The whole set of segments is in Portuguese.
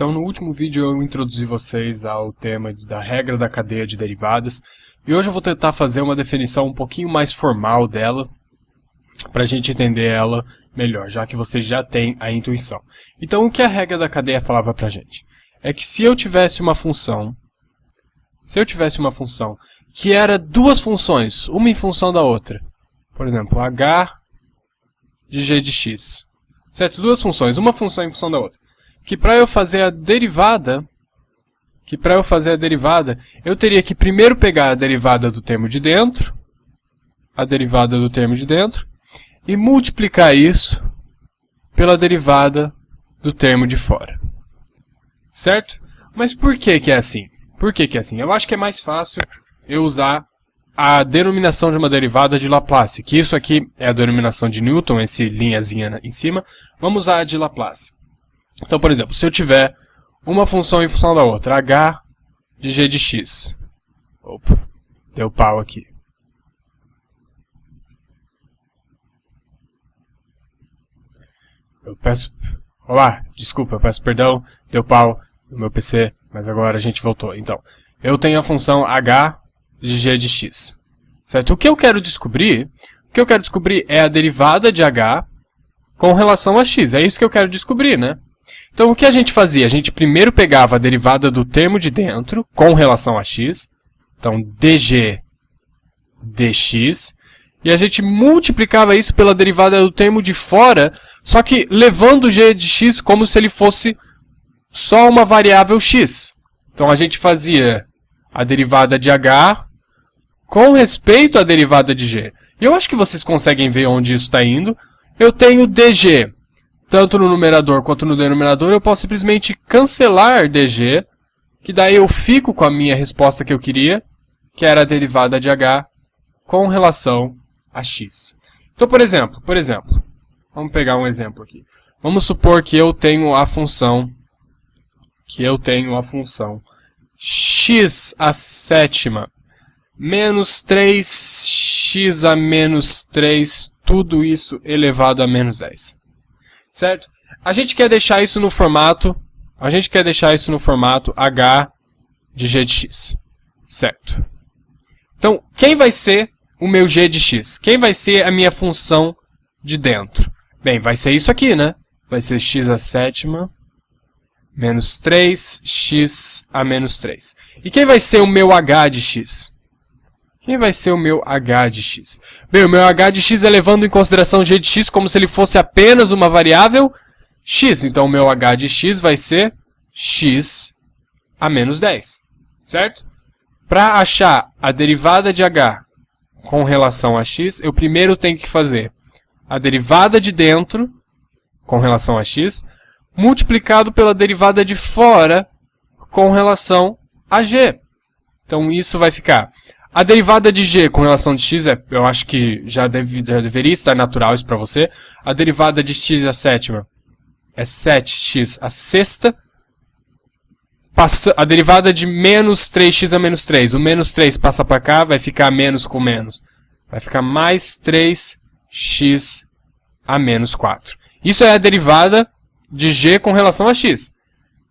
Então, no último vídeo eu introduzi vocês ao tema da regra da cadeia de derivadas, e hoje eu vou tentar fazer uma definição um pouquinho mais formal dela, para a gente entender ela melhor, já que vocês já têm a intuição. Então, o que a regra da cadeia falava para a gente? É que se eu tivesse uma função, que era duas funções, uma em função da outra, por exemplo, h de g de x, certo? Duas funções, uma função em função da outra, que para eu fazer a derivada, eu teria que primeiro pegar a derivada do termo de dentro, e multiplicar isso pela derivada do termo de fora. Certo? Mas por que que é assim? Eu acho que é mais fácil eu usar a denominação de uma derivada de Laplace, que isso aqui é a denominação de Newton, esse linhazinha em cima. Vamos usar a de Laplace. Então, por exemplo, se eu tiver uma função em função da outra, h de g de x. Opa, deu pau aqui. Desculpa, eu peço perdão, deu pau no meu PC, mas agora a gente voltou. Então, eu tenho a função h de g de x, certo? O que eu quero descobrir é a derivada de h com relação a x. É isso que eu quero descobrir, né? Então, o que a gente fazia? A gente primeiro pegava a derivada do termo de dentro com relação a x, então dg dx, e a gente multiplicava isso pela derivada do termo de fora, só que levando g de x como se ele fosse só uma variável x. Então, a gente fazia a derivada de h com respeito à derivada de g. E eu acho que vocês conseguem ver onde isso está indo. Eu tenho dg, tanto no numerador quanto no denominador, eu posso simplesmente cancelar dg, que daí eu fico com a minha resposta que eu queria, que era a derivada de h com relação a x. Então, por exemplo, vamos pegar um exemplo aqui. Vamos supor que eu tenho a função x à sétima menos 3x a menos 3, tudo isso elevado a menos 10. Certo? A gente quer deixar isso no formato h de g de x. Certo? Então, quem vai ser o meu g de x? Quem vai ser a minha função de dentro? Bem, vai ser isso aqui, né? Vai ser x à sétima menos 3x a menos 3. E quem vai ser o meu h de x? Bem, o meu h de x é levando em consideração g de x como se ele fosse apenas uma variável x. Então, o meu h de x vai ser x a menos 10. Certo? Para achar a derivada de h com relação a x, eu primeiro tenho que fazer a derivada de dentro com relação a x, multiplicado pela derivada de fora com relação a g. Então, isso vai ficar... A derivada de g com relação de x, eu acho que já deveria estar natural isso para você. A derivada de x à sétima é 7x à sexta. A derivada de menos 3x a menos 3. O menos 3 passa para cá, vai ficar menos com menos. Vai ficar mais 3x a menos 4. Isso é a derivada de g com relação a x.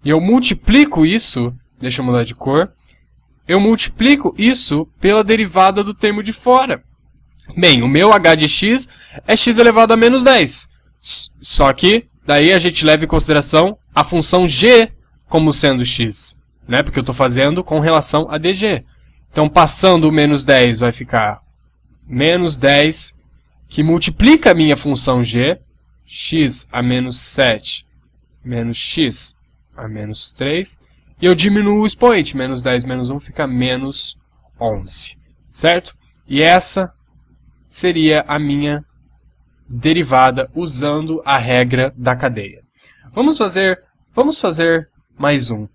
E eu multiplico isso, deixa eu mudar de cor, eu multiplico isso pela derivada do termo de fora. Bem, o meu h de x é x elevado a menos 10. Só que, daí a gente leva em consideração a função g como sendo x, né? Porque eu estou fazendo com relação a dg. Então, passando o menos 10, vai ficar menos 10, que multiplica a minha função g, x a menos 7 menos x a menos 3, e eu diminuo o expoente, menos 10 menos 1 fica menos 11, certo? E essa seria a minha derivada usando a regra da cadeia. Vamos fazer mais um,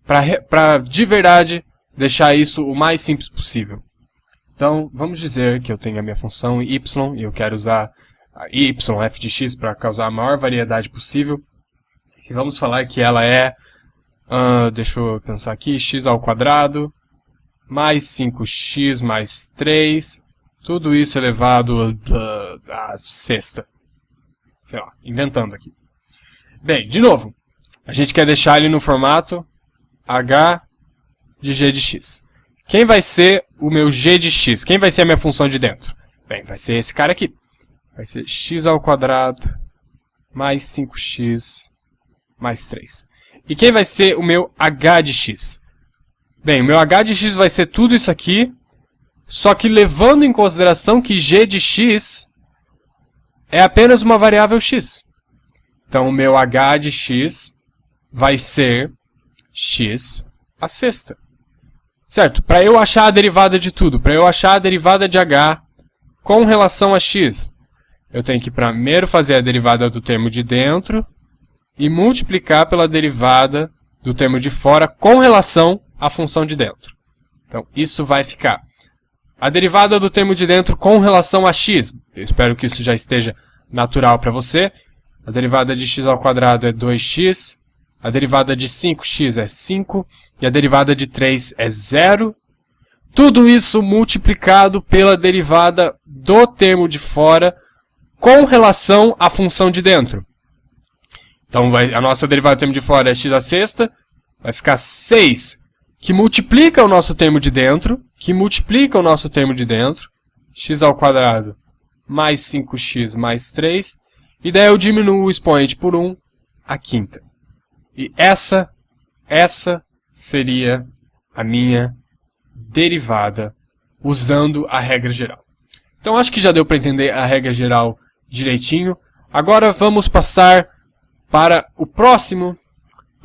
para de verdade deixar isso o mais simples possível. Então, vamos dizer que eu tenho a minha função y e eu quero usar a y f de x para causar a maior variedade possível. E vamos falar que ela é, deixa eu pensar aqui, x ao quadrado mais 5x mais 3, tudo isso elevado à sexta. Sei lá, inventando aqui. Bem, de novo, A gente quer deixar ele no formato h de g de x. Quem vai ser o meu g de x? Quem vai ser a minha função de dentro? Bem, vai ser esse cara aqui. Vai ser x² mais 5x mais 3. E quem vai ser o meu h de x? Bem, o meu h de x vai ser tudo isso aqui, só que levando em consideração que g de x é apenas uma variável x. Então, o meu h de x vai ser x à sexta. Certo? Para eu achar a derivada de tudo, para eu achar a derivada de h com relação a x, eu tenho que primeiro fazer a derivada do termo de dentro e multiplicar pela derivada do termo de fora com relação à função de dentro. Então, isso vai ficar a derivada do termo de dentro com relação a x. Eu espero que isso já esteja natural para você. A derivada de x² é 2x. A derivada de 5x é 5. E a derivada de 3 é 0. Tudo isso multiplicado pela derivada do termo de fora com relação à função de dentro. Então, a nossa derivada do termo de fora é x à sexta. Vai ficar 6, que multiplica o nosso termo de dentro. x² mais 5x mais 3. E daí eu diminuo o expoente por 1, a quinta. E essa seria a minha derivada usando a regra geral. Então acho que já deu para entender a regra geral direitinho. Agora vamos passar para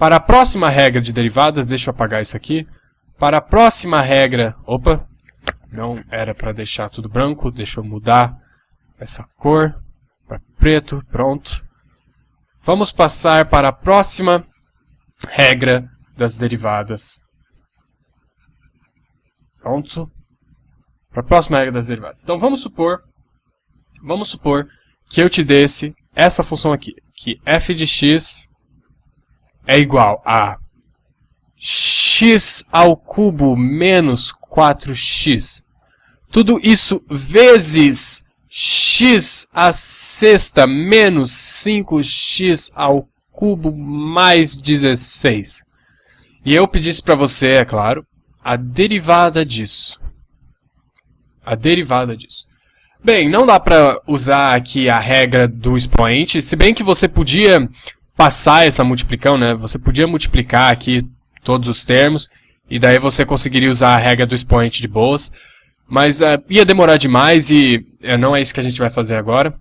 a próxima regra de derivadas. Deixa eu apagar isso aqui. Para a próxima regra, opa, não era para deixar tudo branco, deixa eu mudar essa cor para preto, pronto. Vamos passar para a próxima regra das derivadas. Pronto. Para a próxima regra das derivadas. Então vamos supor que eu te desse essa função aqui, que f de x é igual a x³ menos 4x. Tudo isso vezes x à sexta menos 5x³ mais 16. E eu pedisse para você, é claro, a derivada disso. Bem, não dá para usar aqui a regra do expoente, se bem que você podia passar essa multiplicão, né? Você podia multiplicar aqui todos os termos, e daí você conseguiria usar a regra do expoente de boas. Mas ia demorar demais e não é isso que a gente vai fazer agora.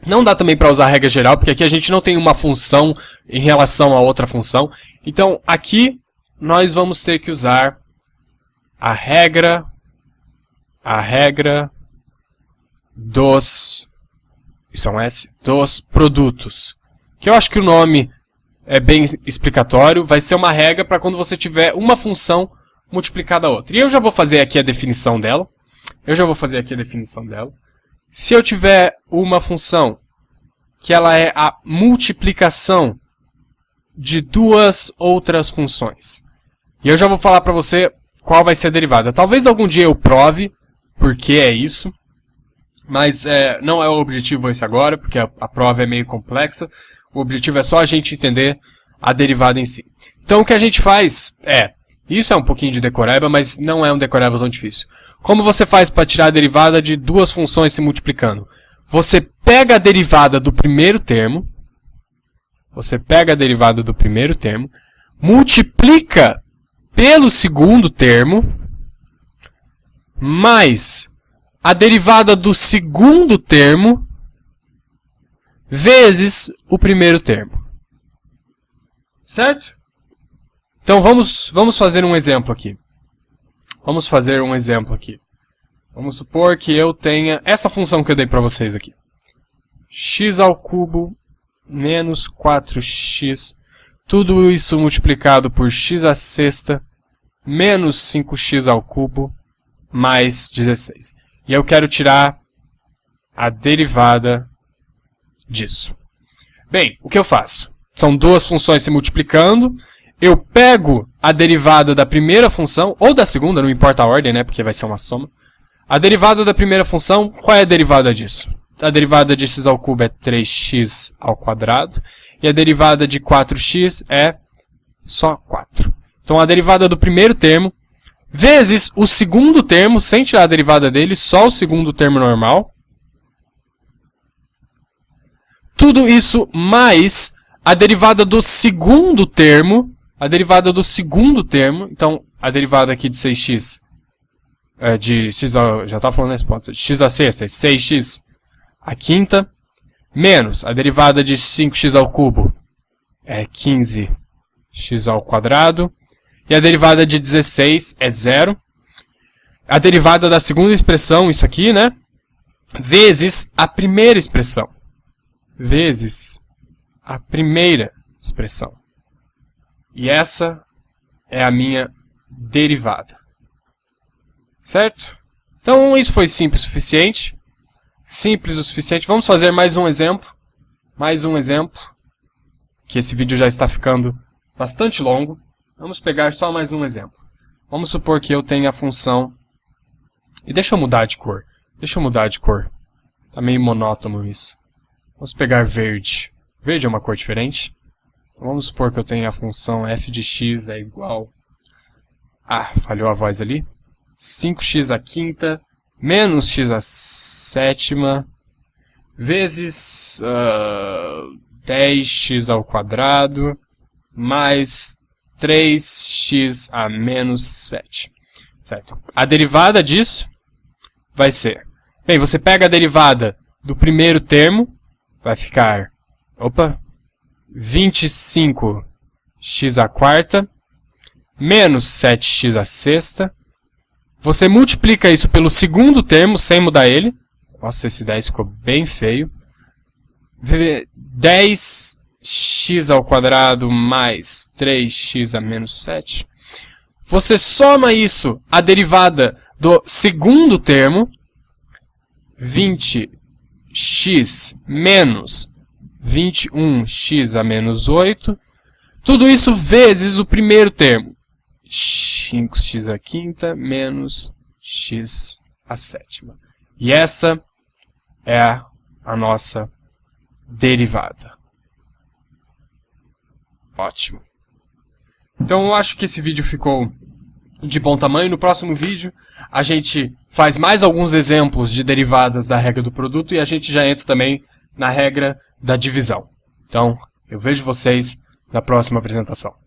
Não dá também para usar a regra geral, porque aqui a gente não tem uma função em relação a outra função. Então, aqui nós vamos ter que usar a regra dos, isso é um S, dos produtos. Que eu acho que o nome é bem explicatório. Vai ser uma regra para quando você tiver uma função multiplicada a outra. E eu já vou fazer aqui a definição dela. Se eu tiver uma função que ela é a multiplicação de duas outras funções. E eu já vou falar para você qual vai ser a derivada. Talvez algum dia eu prove por que é isso. Mas não é o objetivo esse agora, porque a prova é meio complexa. O objetivo é só a gente entender a derivada em si. Então o que a gente faz isso é um pouquinho de decoreba, mas não é um decoreba tão difícil. Como você faz para tirar a derivada de duas funções se multiplicando? Você pega a derivada do primeiro termo, multiplica pelo segundo termo, mais a derivada do segundo termo, vezes o primeiro termo. Certo? Então vamos fazer um exemplo aqui. Vamos supor que eu tenha essa função que eu dei para vocês aqui. x³ menos 4x. Tudo isso multiplicado por x à sexta menos 5x³ mais 16. E eu quero tirar a derivada disso. Bem, o que eu faço? São duas funções se multiplicando. Eu pego a derivada da primeira função, ou da segunda, não importa a ordem, né? Porque vai ser uma soma. A derivada da primeira função, qual é a derivada disso? A derivada de x³ é 3x². e a derivada de 4x é só 4. Então a derivada do primeiro termo vezes o segundo termo, sem tirar a derivada dele, só o segundo termo normal. Tudo isso mais a derivada do segundo termo. A derivada do segundo termo. Então, a derivada aqui de 6x, de x, já estava falando a resposta, de x à sexta, é 6x à quinta, menos a derivada de 5x ao cubo, é 15x ao quadrado, e a derivada de 16 é 0. A derivada da segunda expressão, isso aqui, né? Vezes a primeira expressão. Vezes a primeira expressão. E essa é a minha derivada. Certo? Então, isso foi simples o suficiente. Simples o suficiente. Vamos fazer mais um exemplo. Mais um exemplo. Que esse vídeo já está ficando bastante longo. Vamos pegar só mais um exemplo. Vamos supor que eu tenha a função... E deixa eu mudar de cor. Deixa eu mudar de cor. Tá meio monótono isso. Vamos pegar verde. Verde é uma cor diferente. Então, vamos supor que eu tenha a função f de x é igual... Ah, falhou a voz ali. 5x à quinta menos x à sétima vezes 10x ao quadrado mais 3x a menos 7. Certo? A derivada disso vai ser... Bem, você pega a derivada do primeiro termo, vai ficar... Opa! 25x à quarta menos 7x à sexta. Você multiplica isso pelo segundo termo, sem mudar ele. Nossa, esse 10 ficou bem feio. 10x ao quadrado mais 3x a menos 7. Você soma isso à derivada do segundo termo. 20x menos 21x a menos 8. Tudo isso vezes o primeiro termo. 5x à quinta menos x à sétima. E essa é a nossa derivada. Ótimo. Então eu acho que esse vídeo ficou de bom tamanho. No próximo vídeo a gente faz mais alguns exemplos de derivadas da regra do produto e a gente já entra também na regra da divisão. Então eu vejo vocês na próxima apresentação.